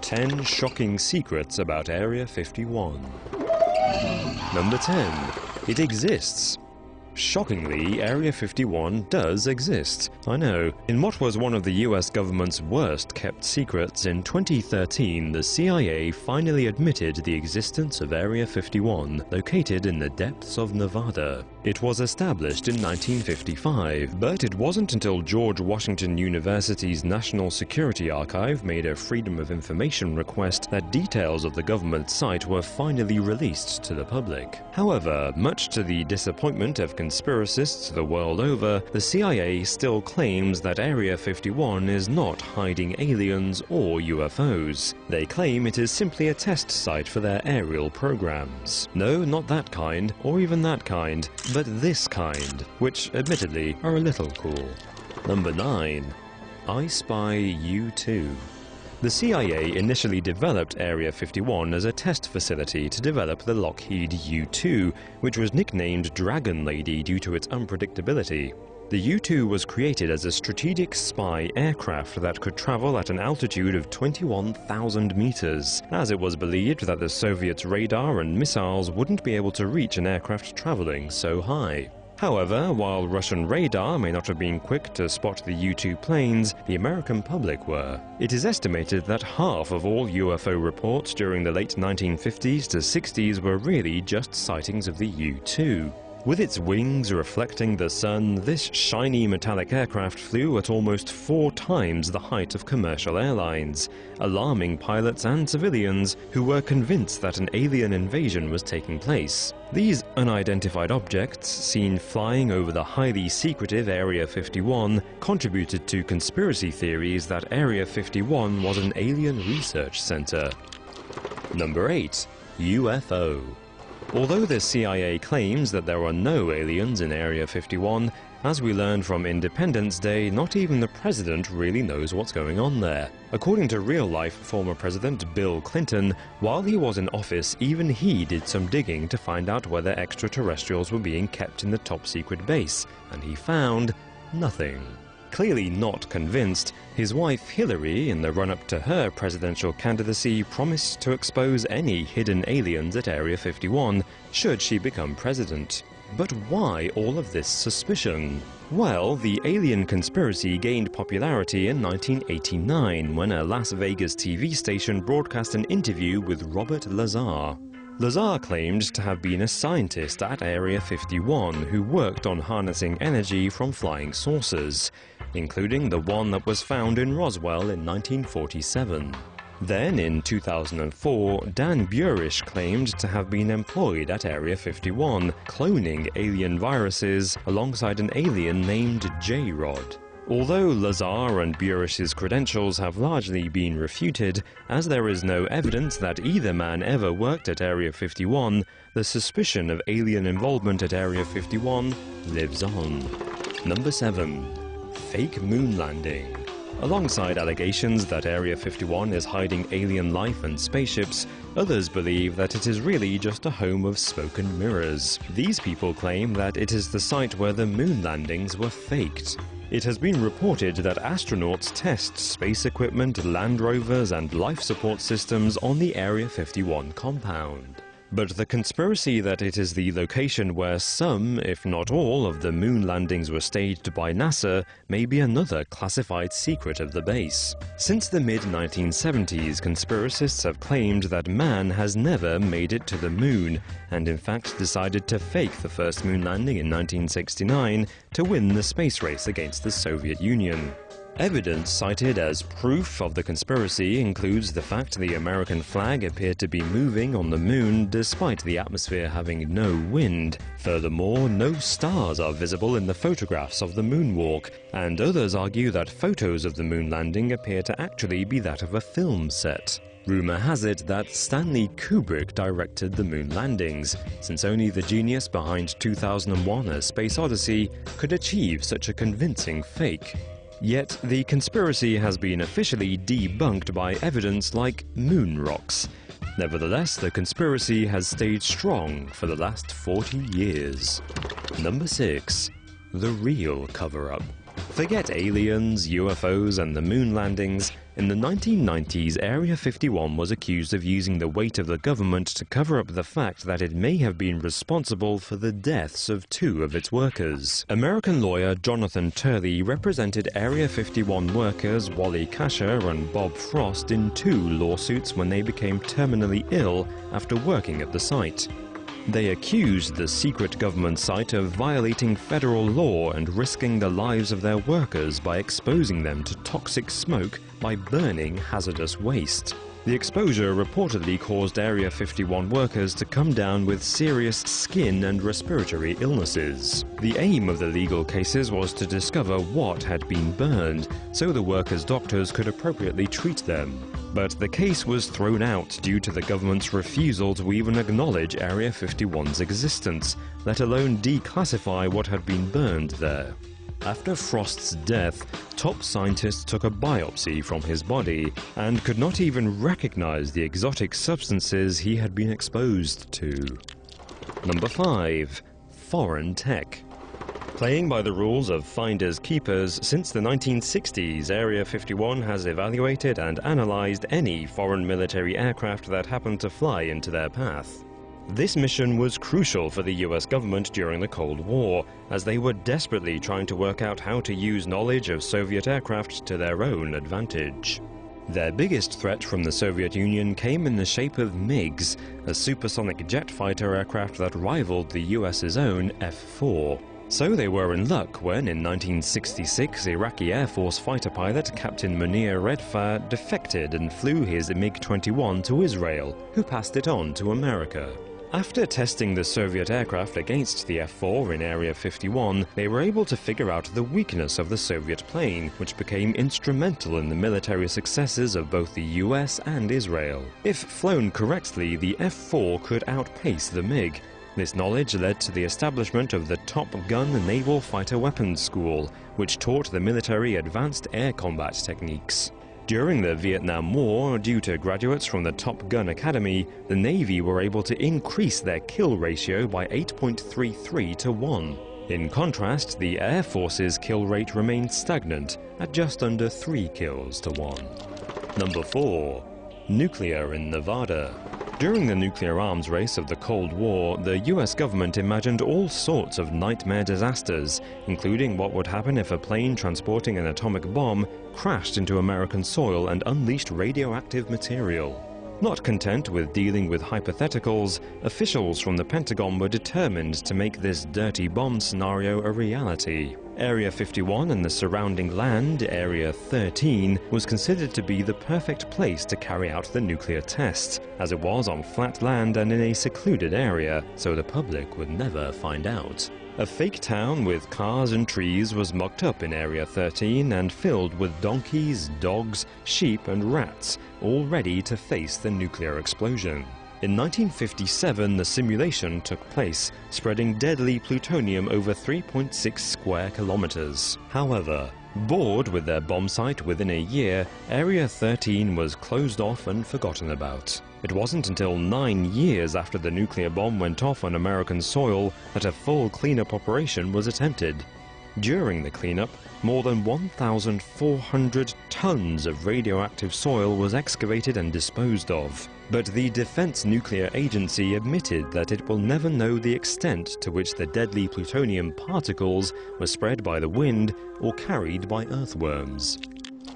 Ten shocking secrets about Area 51. Number 10. It exists. Shockingly, Area 51 does exist. I know. In what was one of the US government's worst-kept secrets, in 2013, the CIA finally admitted the existence of Area 51, located in the depths of Nevada. It was established in 1955, but it wasn't until George Washington University's National Security Archive made a Freedom of Information request that details of the government site were finally released to the public. However, much to the disappointment of conspiracists the world over, the CIA still claims that Area 51 is not hiding aliens or UFOs. They claim it is simply a test site for their aerial programs. No, not that kind, or even that kind, but this kind, which admittedly are a little cool. Number 9. I Spy U-2. The CIA initially developed Area 51 as a test facility to develop the Lockheed U-2, which was nicknamed Dragon Lady due to its unpredictability. The U-2 was created as a strategic spy aircraft that could travel at an altitude of 21,000 meters, as it was believed that the Soviets' radar and missiles wouldn't be able to reach an aircraft traveling so high. However, while Russian radar may not have been quick to spot the U-2 planes, the American public were. It is estimated that half of all UFO reports during the late 1950s to 60s were really just sightings of the U-2. With its wings reflecting the sun, this shiny metallic aircraft flew at almost 4 times the height of commercial airlines, alarming pilots and civilians who were convinced that an alien invasion was taking place. These unidentified objects, seen flying over the highly secretive Area 51, contributed to conspiracy theories that Area 51 was an alien research center. Number 8. UFO. Although the CIA claims that there are no aliens in Area 51, as we learned from Independence Day, not even the president really knows what's going on there. According to real-life former President Bill Clinton, while he was in office, even he did some digging to find out whether extraterrestrials were being kept in the top-secret base, and he found nothing. Clearly not convinced, his wife Hillary, in the run-up to her presidential candidacy, promised to expose any hidden aliens at Area 51 should she become president. But why all of this suspicion? Well, the alien conspiracy gained popularity in 1989 when a Las Vegas TV station broadcast an interview with Robert Lazar. Lazar claimed to have been a scientist at Area 51 who worked on harnessing energy from flying saucers, including the one that was found in Roswell in 1947. Then, in 2004, Dan Burish claimed to have been employed at Area 51, cloning alien viruses alongside an alien named J-Rod. Although Lazar and Burish's credentials have largely been refuted, as there is no evidence that either man ever worked at Area 51, the suspicion of alien involvement at Area 51 lives on. Number 7. Fake moon landing. Alongside allegations that Area 51 is hiding alien life and spaceships, others believe that it is really just a home of smoke and mirrors. These people claim that it is the site where the moon landings were faked. It has been reported that astronauts test space equipment, land rovers, and life support systems on the Area 51 compound. But the conspiracy that it is the location where some, if not all, of the moon landings were staged by NASA may be another classified secret of the base. Since the mid-1970s, conspiracists have claimed that man has never made it to the moon, and in fact decided to fake the first moon landing in 1969 to win the space race against the Soviet Union. Evidence cited as proof of the conspiracy includes the fact the American flag appeared to be moving on the moon despite the atmosphere having no wind. Furthermore, no stars are visible in the photographs of the moonwalk, and others argue that photos of the moon landing appear to actually be that of a film set. Rumor has it that Stanley Kubrick directed the moon landings, since only the genius behind 2001: A Space Odyssey could achieve such a convincing fake. Yet, the conspiracy has been officially debunked by evidence like moon rocks. Nevertheless, the conspiracy has stayed strong for the last 40 years. Number 6. the real cover-up. Forget aliens, UFOs, and the moon landings. In the 1990s, Area 51 was accused of using the weight of the government to cover up the fact that it may have been responsible for the deaths of 2 of its workers. American lawyer Jonathan Turley represented Area 51 workers Wally Kasher and Bob Frost in 2 lawsuits when they became terminally ill after working at the site. They accused the secret government site of violating federal law and risking the lives of their workers by exposing them to toxic smoke by burning hazardous waste. The exposure reportedly caused Area 51 workers to come down with serious skin and respiratory illnesses. The aim of the legal cases was to discover what had been burned, so the workers' doctors could appropriately treat them. But the case was thrown out due to the government's refusal to even acknowledge Area 51's existence, let alone declassify what had been burned there. After Frost's death, top scientists took a biopsy from his body and could not even recognize the exotic substances he had been exposed to. Number 5. Foreign tech. Playing by the rules of finders keepers, since the 1960s, Area 51 has evaluated and analyzed any foreign military aircraft that happened to fly into their path. This mission was crucial for the US government during the Cold War, as they were desperately trying to work out how to use knowledge of Soviet aircraft to their own advantage. Their biggest threat from the Soviet Union came in the shape of MiGs, a supersonic jet fighter aircraft that rivaled the US's own F-4. So they were in luck when, in 1966, Iraqi Air Force fighter pilot Captain Munir Redfah defected and flew his MiG-21 to Israel, who passed it on to America. After testing the Soviet aircraft against the F-4 in Area 51, they were able to figure out the weakness of the Soviet plane, which became instrumental in the military successes of both the US and Israel. If flown correctly, the F-4 could outpace the MiG. This knowledge led to the establishment of the Top Gun Naval Fighter Weapons School, which taught the military advanced air combat techniques. During the Vietnam War, due to graduates from the Top Gun Academy, the Navy were able to increase their kill ratio by 8.33 to 1. In contrast, the Air Force's kill rate remained stagnant at just under 3 kills to 1. Number 4. Nuclear in Nevada. During the nuclear arms race of the Cold War, the US government imagined all sorts of nightmare disasters, including what would happen if a plane transporting an atomic bomb crashed into American soil and unleashed radioactive material. Not content with dealing with hypotheticals, officials from the Pentagon were determined to make this dirty bomb scenario a reality. Area 51 and the surrounding land, Area 13, was considered to be the perfect place to carry out the nuclear test, as it was on flat land and in a secluded area, so the public would never find out. A fake town with cars and trees was mocked up in Area 13 and filled with donkeys, dogs, sheep and rats, all ready to face the nuclear explosion. In 1957, the simulation took place, spreading deadly plutonium over 3.6 square kilometers. However, bored with their bomb site within a year, Area 13 was closed off and forgotten about. It wasn't until 9 years after the nuclear bomb went off on American soil that a full cleanup operation was attempted. During the cleanup, more than 1,400 tons of radioactive soil was excavated and disposed of. But the Defense Nuclear Agency admitted that it will never know the extent to which the deadly plutonium particles were spread by the wind or carried by earthworms.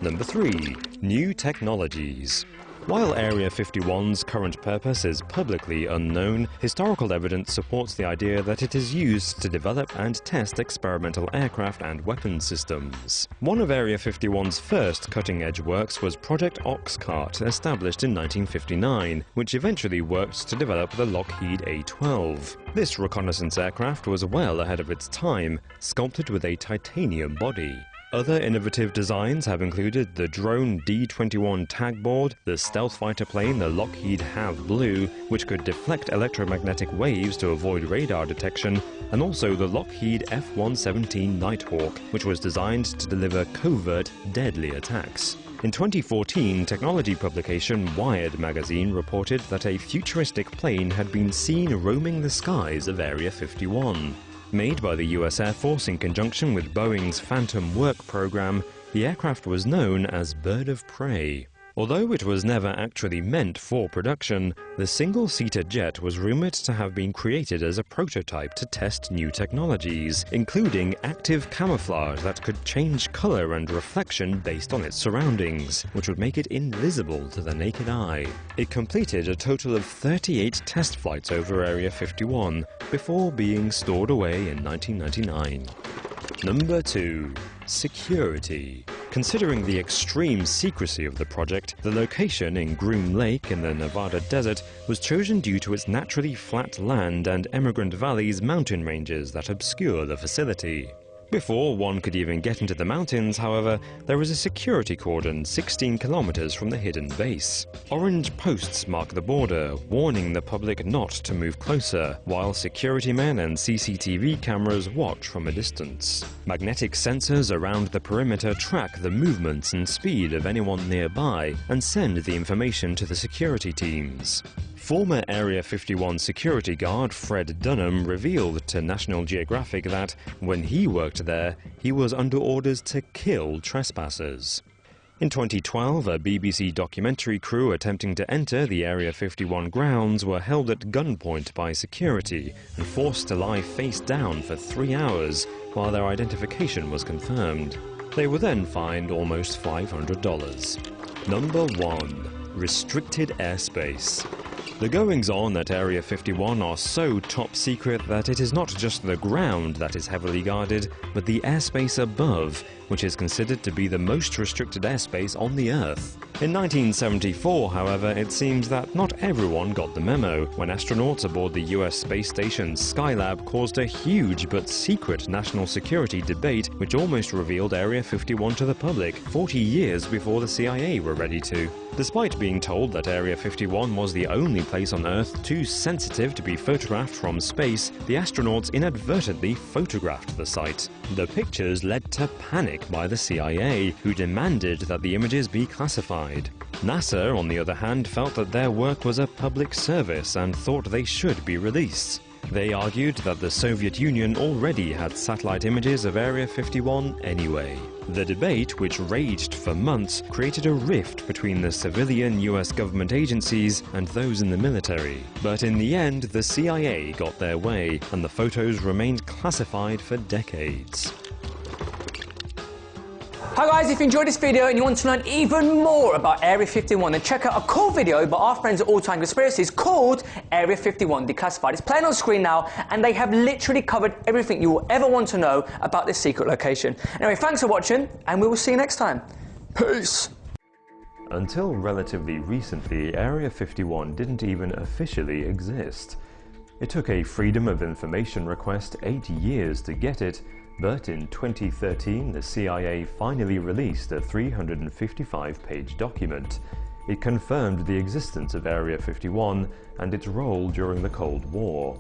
Number 3. New technologies. While Area 51's current purpose is publicly unknown, historical evidence supports the idea that it is used to develop and test experimental aircraft and weapon systems. One of Area 51's first cutting-edge works was Project Oxcart, established in 1959, which eventually worked to develop the Lockheed A-12. This reconnaissance aircraft was well ahead of its time, sculpted with a titanium body. Other innovative designs have included the drone D-21 tagboard, the stealth fighter plane the Lockheed HAV Blue, which could deflect electromagnetic waves to avoid radar detection, and also the Lockheed F-117 Nighthawk, which was designed to deliver covert, deadly attacks. In 2014, technology publication Wired magazine reported that a futuristic plane had been seen roaming the skies of Area 51. Made by the US Air Force in conjunction with Boeing's Phantom Work program, the aircraft was known as Bird of Prey. Although it was never actually meant for production, the single-seater jet was rumored to have been created as a prototype to test new technologies, including active camouflage that could change color and reflection based on its surroundings, which would make it invisible to the naked eye. It completed a total of 38 test flights over Area 51 before being stored away in 1999. Number 2. Security. Considering the extreme secrecy of the project, the location in Groom Lake in the Nevada desert was chosen due to its naturally flat land and Emigrant Valley's mountain ranges that obscure the facility. Before one could even get into the mountains, however, there is a security cordon 16 kilometers from the hidden base. Orange posts mark the border, warning the public not to move closer, while security men and CCTV cameras watch from a distance. Magnetic sensors around the perimeter track the movements and speed of anyone nearby and send the information to the security teams. Former Area 51 security guard Fred Dunham revealed to National Geographic that, when he worked there, he was under orders to kill trespassers. In 2012, a BBC documentary crew attempting to enter the Area 51 grounds were held at gunpoint by security and forced to lie face down for 3 hours while their identification was confirmed. They were then fined almost $500. Number 1. Restricted airspace. The goings-on at Area 51 are so top secret that it is not just the ground that is heavily guarded, but the airspace above, which is considered to be the most restricted airspace on the Earth. In 1974, however, it seems that not everyone got the memo when astronauts aboard the US space station's Skylab caused a huge but secret national security debate which almost revealed Area 51 to the public 40 years before the CIA were ready to. Despite being told that Area 51 was the only place on Earth too sensitive to be photographed from space, the astronauts inadvertently photographed the site. The pictures led to panic by the CIA, who demanded that the images be classified. NASA, on the other hand, felt that their work was a public service and thought they should be released. They argued that the Soviet Union already had satellite images of Area 51 anyway. The debate, which raged for months, created a rift between the civilian US government agencies and those in the military. But in the end, the CIA got their way, and the photos remained classified for decades. Hi guys, if you enjoyed this video and you want to learn even more about Area 51, then check out a cool video by our friends at All Time Conspiracies called Area 51 Declassified. It's playing on screen now, and they have literally covered everything you will ever want to know about this secret location. Anyway, thanks for watching, and we will see you next time. Peace! Until relatively recently, Area 51 didn't even officially exist. It took a Freedom of Information request 8 years to get it, but in 2013 the CIA finally released a 355-page document. It confirmed the existence of Area 51 and its role during the Cold War.